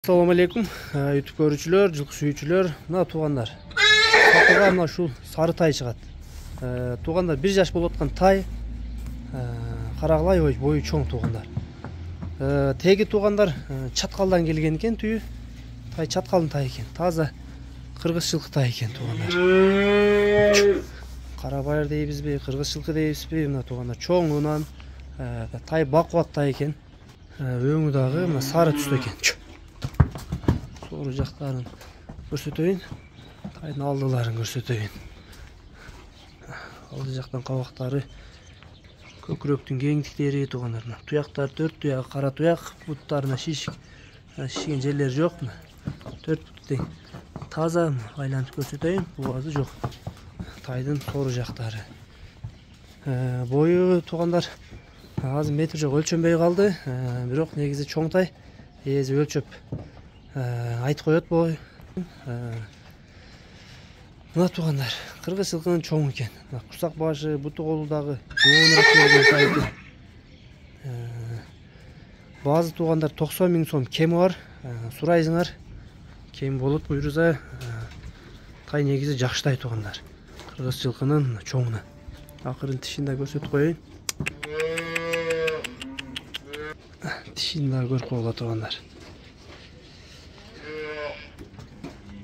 Assalamu алейкум, YouTube көрүүчүлөр, жылкы сүйүүчүлөр, мына туугандар. Сатылга мына ушул сары тай чыгат. Туугандар 1 жаш болуп аткан тай, карагылай бою чоң туугандар. Теги туугандар чаткалдан келген экен түйү. Тай чаткалдын тай экен. Таза кыргыз жылкы тай экен туугандар. Кара байыр дейбизби, кыргыз жылкы дейбизби, мына туугандар чоңунан тай бакубат тай экен. Өңү дагы мына сары түстө экен. Soru жактарын көрсөтөйүн. Тайдын алдыларын көрсөтөйүн. Алды жактан кабактары, көкүрөктүн кеңдиктери туугандар. Туяктар 4 туяк, кара туяк, буттарына шишкен жерлери жок. 4 бут тең. Таза айлантып көрсөтөйүн. Буазы жок. Тайдын сору жактары. Бою туугандар азыр метр жок, өлчөнбөй калды. Бирок негизи чоң тай. Эзи өлчөп айтып коет бой. Мына туугандар, кыргыз жылкынын чоң экен. Курсак башы, буту колу дагы жоонураак келген тай экен. Баазы туугандар 90 000 сом кеми бар. Сурайсыңар. Кем болот буйруза. Тай негизи жакшы тай туугандар. Кыргыз жылкынын чоңуна. Акырын тишин да көрсөтүп коеюн. Тишин да көрүп койгула туугандар.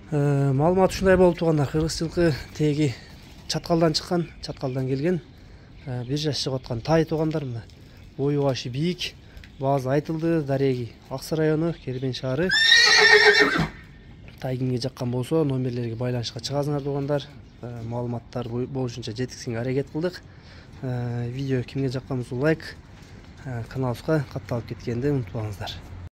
Маалымат ушундай болуп туугандар. Кыргыз жылкы теги чаткалдан чыккан, чаткалдан келген. 1 жаш чыгып аткан тай туугандар. Бою башы бийик. Баазы айтылды. Дареги Аксы району, Кербен шаары. Тай кимге жаккан болсо, номерлерге байланышка чыгасыңар туугандар. Маалыматтар болушунча жеткизүүгө аракет кылдык. Видео кимге жаккан болсо лайк, каналыбызга катталып кеткенди унутпаңыздар.